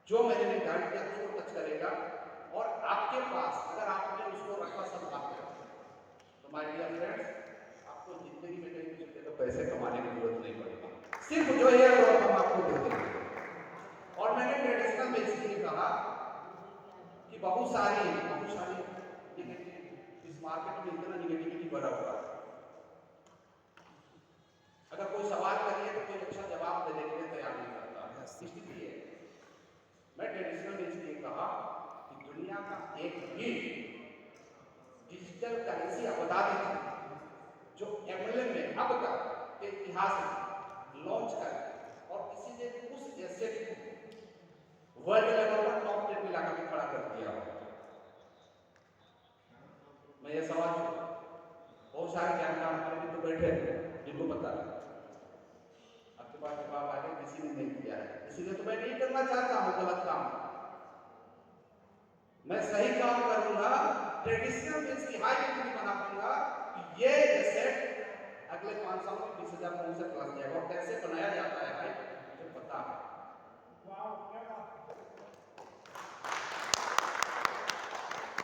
जो मैंने निर्धारित किया उसको टच करेगा। और आपके पास अगर आपने उसको रखा संभाल कर, तो माय डियर फ्रेंड्स, आपको जिंदगी में कहीं भी तो पैसे कमाने की जरूरत नहीं पड़ेगी, सिर्फ जो है वो हम आपको दे देंगे। और मैंने ट्रेडिशनल में इसलिए कहा कि बहुत सारी इस मार्केट में इतना निगेटिविटी भरा हुआ है। अगर कोई सवाल करिए तो कोई अच्छा जवाब देने के लिए तैयार नहीं करता। इसलिए मैं ट्रेडिशनल में इसलिए कहा कि दुनिया का एक भी डिजिटल करेंसी आप बता दीजिए जो एमएलएम में अब तक के इतिहास में लॉन्च कर और किसी ने उस एसेट को वर्ल्ड लेवल पर टॉप 10 में लाकर के खड़ा कर दिया हो। मैं ये सवाल बहुत सारे जानकार हमारे भी तो बैठे हैं जिनको पता है, आपके पास जवाब आ गया, किसी ने नहीं किया है। इसीलिए तो मैं नहीं करना चाहता हूँ गलत काम, मैं सही काम करूंगा। ट्रेडिशनल में इसकी हाई इक्विटी बना दूंगा कि ये एसेट अगले 5 सालों में 20,000 करोड़ से प्लस जाएगा। और कैसे बनाया जाता है भाई, मुझे पता है।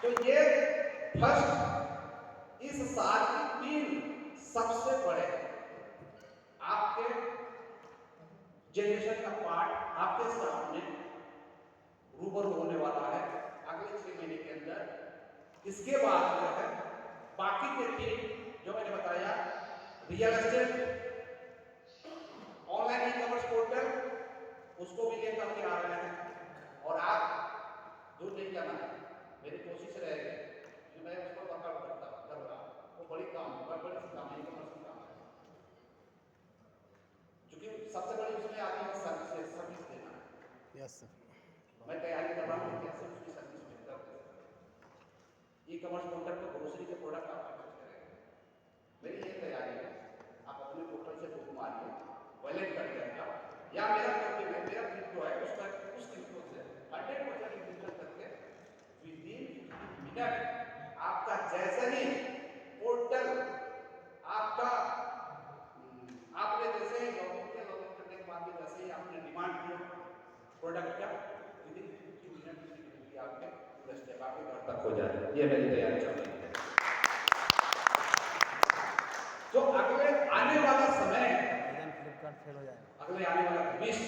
तो ये फर्स्ट इस साल की 3 सबसे बड़े आपके जनरेशन का पार्ट आपके सामने रूबरू होने वाला है अगले 6 महीने के अंदर। इसके बाद जो है बाकी के 3 जो मैंने बताया, real estate, online e commerce portal, उसको भी लेकर के आ रहे हैं। और आप दूर नहीं जाना है, मेरी कोशिश रहेगी कि मैं उस पर वर्कआउट कर रहा हूँ। वो बड़ी काम है, बड़ी सी काम है, ई कॉमर्स की काम है, क्योंकि सबसे बड़ी उसमें आती है सर्विस देना। Yes sir. मैं तैयारी कर रहा हूँ कैसे उसकी सर्विस बेहतर हो। ई कॉमर्स पोर्टल पर ग्रोसरी के प्रोडक्ट आप परचेज करेंगे, मेरी ये तैयारी है। आप अपने पोर्टल से बुक मारिए, वॉलेट कर देगा, या मेरा क्रिप्टो है उसका उस क्रिप्टो से 100% डिजिटल करके विदिन मिनट आपका जैसे ही पोर्टल आपका आपने जैसे ही लॉगिन करने के बाद में जैसे ही आपने डिमांड किया प्रोडक्ट का विदिन 50 मिनट की डिलीवरी आपके पूरे स्टेप आपके घर तक हो जाएगा। ये मेरी तैयारी चल रही है। जो अगले आने वाला समय, फ्लिपकार्ट फेल हो जाएगा। अगले आने वाला भविष्य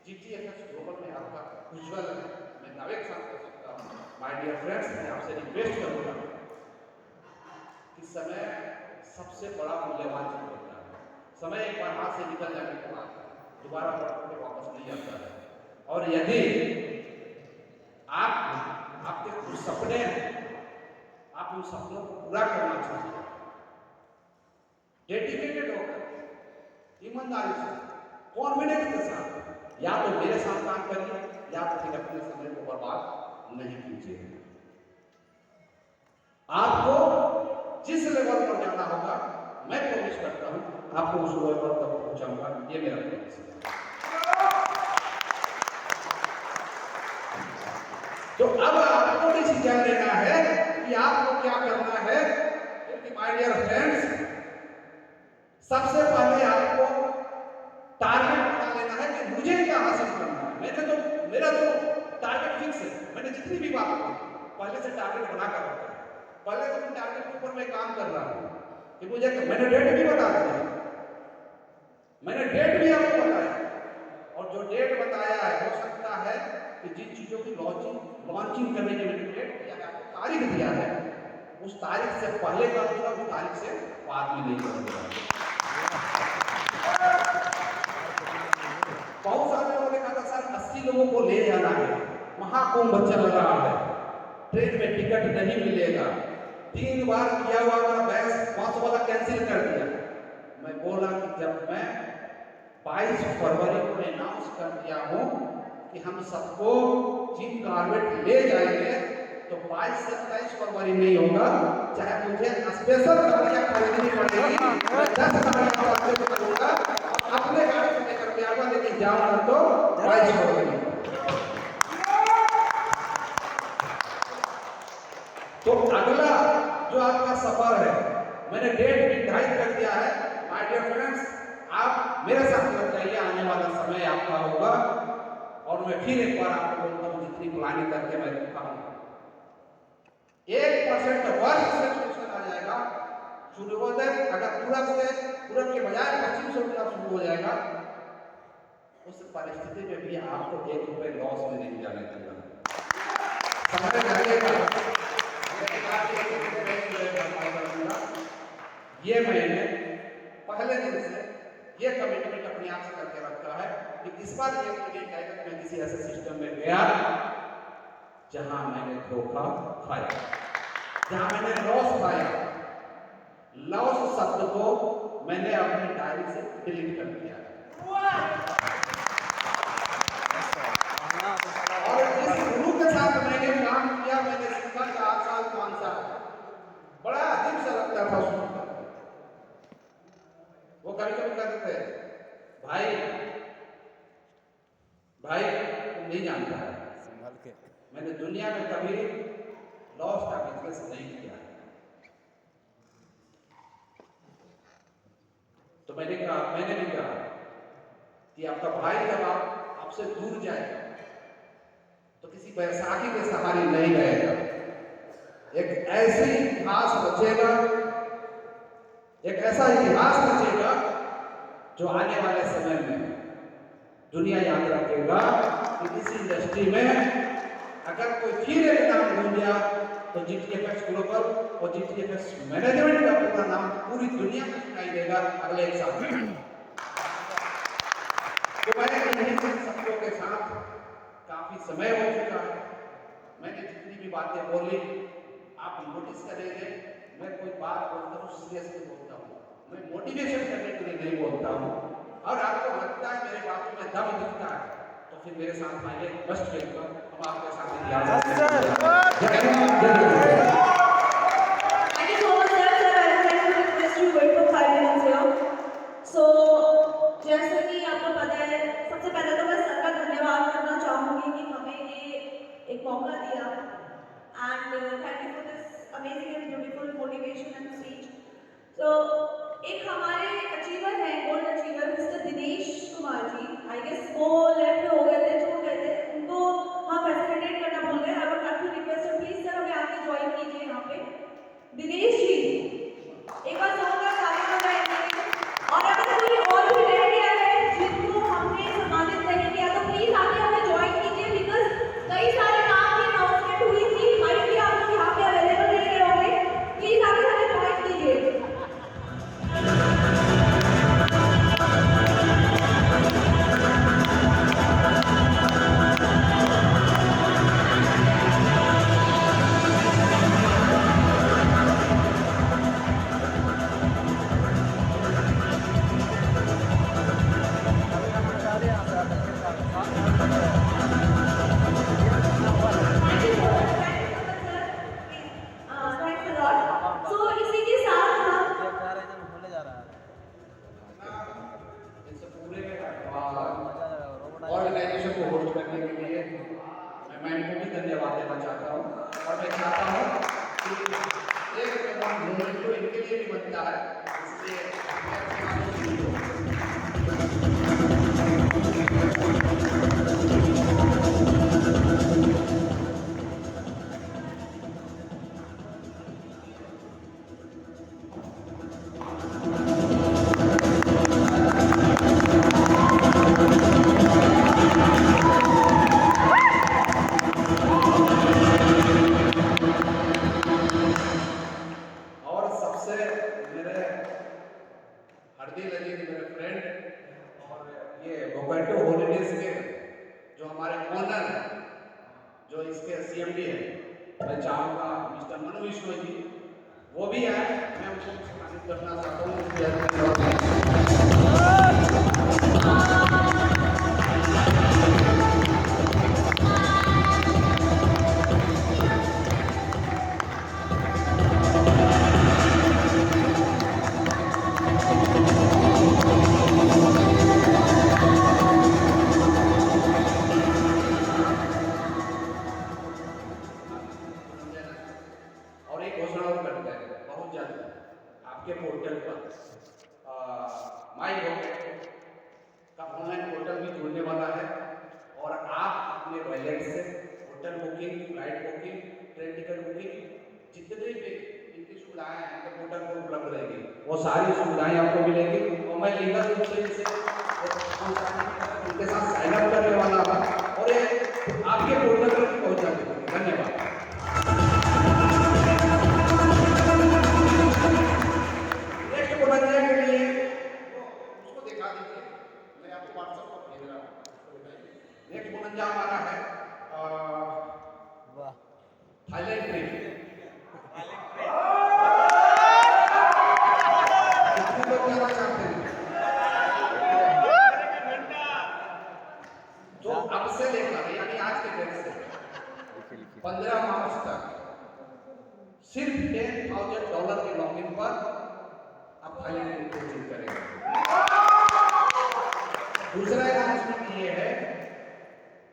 GTFS ग्लोबल में आपका उज्जवल है, मैं दावे के साथ कह सकता हूँ। माय डियर फ्रेंड्स, मैं आपसे रिक्वेस्ट करूंगा कि समय सबसे बड़ा मूल्यवान चीज होता है। समय एक बार हाथ से निकल जाने के बाद दोबारा लौट के वापस नहीं आता है। और यदि आपके कुछ सपने हैं, आप उन सपनों को पूरा करना चाहिए, डेडिकेटेड होकर ईमानदारी से कॉन्फिडेंस के साथ, या तो मेरे साथ काम करिए या तो फिर अपने समय को बर्बाद नहीं कीजिए। आपको जिस लेवल पर जाना होगा मैं प्रॉमिस करता हूं आपको उस लेवल तक पहुंचाऊंगा। ये मेरा प्रॉमिस है। तो अब आपको डिसीजन लेना है कि आपको क्या करना है। क्योंकि माय डियर फ्रेंड्स, सबसे पहले आपको टारगेट बना लेना है कि मुझे क्या हासिल करना है। मेरा तो टारगेट फिक्स है। मैंने जितनी भी बात की पहले से टारगेट बना कर रखा है। पहले से टारगेट के ऊपर मैं काम कर रहा हूं कि मुझे, मैंने डेट भी बता दिया, मैंने डेट भी आपको बताया, और जो डेट बताया है हो सकता है कि जिन चीजों की लॉन्चिंग करने की मैंने डेट दिया है, आपको तारीख दिया है, उस तारीख से पहले कर दूंगा, उस तारीख से बाद में नहीं करूंगा। बहुत सारे लोगों ने कहा सर 80 लोगों को ले जाना है, महाकुंभ चल रहा है, ट्रेन में टिकट नहीं मिलेगा, 3 बार किया हुआ मेरा बस वाला कैंसिल कर दिया। मैं बोला कि जब मैं 22 फरवरी को अनाउंस कर दिया हूं कि हम सबको जिम कॉर्बेट ले जाएंगे, तो 22 से 27 फरवरी नहीं होगा, चाहे मुझे स्पेशल गाड़ियां खरीदनी पड़ेगी, मैं 10 गाड़ियां करूंगा, अपने गाड़ी को लेकर के आऊंगा, लेकिन जाऊंगा तो 22 फरवरी। तो अगला जो आपका सफर है, मैंने डेट निर्धारित कर दिया है। माय डियर फ्रेंड्स, आप मेरे साथ लग जाइए, आने वाला समय आपका होगा। और मैं फिर एक बार आपको बोलता हूँ, जितनी प्लानिंग करके मैं रखा हूँ 1% वर्ष से क्वेश्चन आ जाएगा। सूर्योदय अगर पूरब के बजाय पश्चिम से उठना शुरू हो जाएगा, उस परिस्थिति में भी आपको 1 रुपए लॉस में नहीं जाने देगा। समय लगेगा, ये मैंने पहले दिन से ये कमिटमेंट अपने आप से करके रखा है कि इस बार ये नहीं कहेगा कि मैं किसी ऐसे सिस्टम में गया जहां मैंने धोखा खाया, जहां मैंने लॉस खाया। लॉस शब्द को मैंने अपनी डायरी से डिलीट कर दिया। और जिस गुरु के साथ मैंने काम किया, मैंने सीखा 4 साल 5 साल, बड़ा अजीब सा लगता था सुनकर। वो कभी-कभी कहते थे, भाई तुम नहीं जानता है, संभल के, मैंने दुनिया में कभी लॉस का बिजनेस नहीं किया। तो मैंने भी कहा कि आपका भाई जब आपसे दूर जाएगा तो किसी बैसाखी के सहारे नहीं रहेगा, एक ऐसी इतिहास रचेगा, एक ऐसा इतिहास रचेगा जो आने वाले समय में दुनिया याद रखेगा कि इस इंडस्ट्री में अगर कोई फिर एक नाम भूल गया तो GTFS ग्लोबल और GTFS मैनेजमेंट का पूरा नाम पूरी दुनिया में सुनाई देगा अगले 1 साल में। तो मैंने इन्हीं सबकों के साथ काफी समय हो चुका है। मैंने जितनी भी बातें बोली आप नोटिस करेंगे, मैं कोई बात बोलता हूँ सीरियसली बोलता हूँ, मैं मोटिवेशन करने के लिए नहीं बोलता हूँ। और आपको लगता है मेरे बातों में दम दिखता है तो फिर मेरे साथ आइए फर्स्ट गेट पर हम आपके साथ Thank you so much, sir. Sir, I would like to request you wait for 5 minutes here. So, जैसे कि आपको पता है, सबसे पहले तो मैं सर का धन्यवाद करना चाहूँगी कि हमें ये एक मौका दिया and thank you for this amazing and beautiful motivation and speech. So, एक हमारे अचीवर हैं, gold achiever mister Dinesh Kumar ji. I guess वो लेफ्ट हो गए थे, छूट गए थे. उनको हम फैसिलिटेट करना भूल गए. I would like to request you please sir हमें आके ज्वाइन कीजिए यहाँ पे. दिनेश जी, एक बार जोरदार तालियां बजाएंगे. और अगर कोई और भी रेडी है जिनको हमने सम्मानित नहीं किया तो प्लीज आके हमें ज्वाइन कीजिए बिकॉज कई सारे नाम की अनाउंसमेंट हुई थी. माइक भी आप लोग यहाँ पे अवेलेबल नहीं रहे होंगे. प्लीज आके हमें ज्वाइन कीजिए. Thanks a lot. So इसी के साथ हम होने जा रहा है इस पूरे ऑर्गेनाइजेशन को होस्ट करने के लिए मैं इनको भी धन्यवाद देना चाहता हूँ और मैं चाहता हूँ कि एक मूवमेंट तो इनके लिए भी बनता है इसलिए और सबसे मेरे हरदी लगी मेरे फ्रेंड और ये बोकाटो हॉलिडेज के जो हमारे ओनर हैं जो इसके सीएमडी है मैं चाहूँगा मिस्टर मनु विश्व जी वो भी आए. मैं उनको सम्मानित करना चाहता हूँ. और एक घोषणा और करते हैं बहुत जल्द आपके पोर्टल पर माई गवर्नमेंट का ऑनलाइन पोर्टल भी जुड़ने वाला है और आप अपने वैलेट से hotel booking, flight booking, train ticket booking जितने भी इनकी सुविधाएं हैं आपके पोर्टल पर उपलब्ध रहेगी वो सारी सुविधाएं आपको मिलेंगी. और मैं लीगल रूप से इनसे उनके साथ साइन अप करने वाला था और ये आपके पोर्टल पर भी पहुंचा देंगे. धन्यवाद. नेक्स्ट पुनर्जय के लिए उसको दिखा दीजिए. मैं आपको व्हाट्सएप पर भेज रहा हूँ. नेक्स्ट पुनर्जय हमारा है वाह थाईलैंड ट्रिप. कितने लोग जाना चाहते हैं? जो अब से लेकर यानी आज के डेट से 15 मार्च तक सिर्फ $10,000 के लॉगिन पर आप थाईलैंड ट्रिप कोचिंग करेंगे. दूसरा अनाउंसमेंट ये है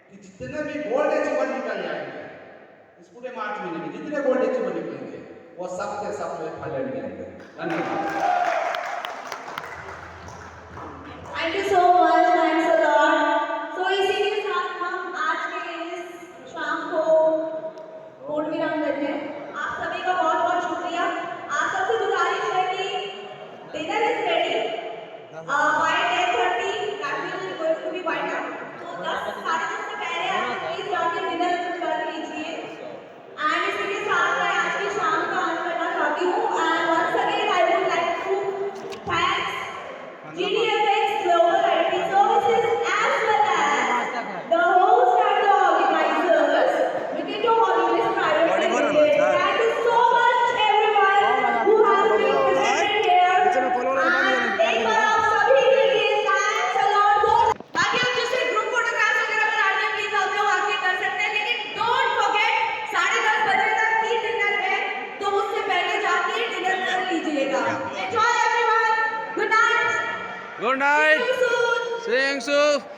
कि जितने भी गोल्ड अचीवर निकल जाएंगे इस पूरे मार्च महीने में जितने गोल्ड अचीवर निकलेंगे वो सब के सब थाईलैंड जाएंगे. धन्यवाद. Thank you so much. Thanks a lot. So इसी के साथ हम आज के इस शाम को कोर्ट विराम देते हैं. आप सभी का बहुत बहुत शुक्रिया. आप सबसे गुजारिश है कि dinner is ready bye 10:30. That will going to be wind up. तो 10:30 से पहले आप प्लीज जाके डिनर कर लीजिए. एंड इसी के साथ मैं आज की शाम का अंत करना चाहती हूँ. And once again I would like to thanks GDFX Global कीजिएगा। Enjoy everyone, good night, good night, see you soon. See you soon.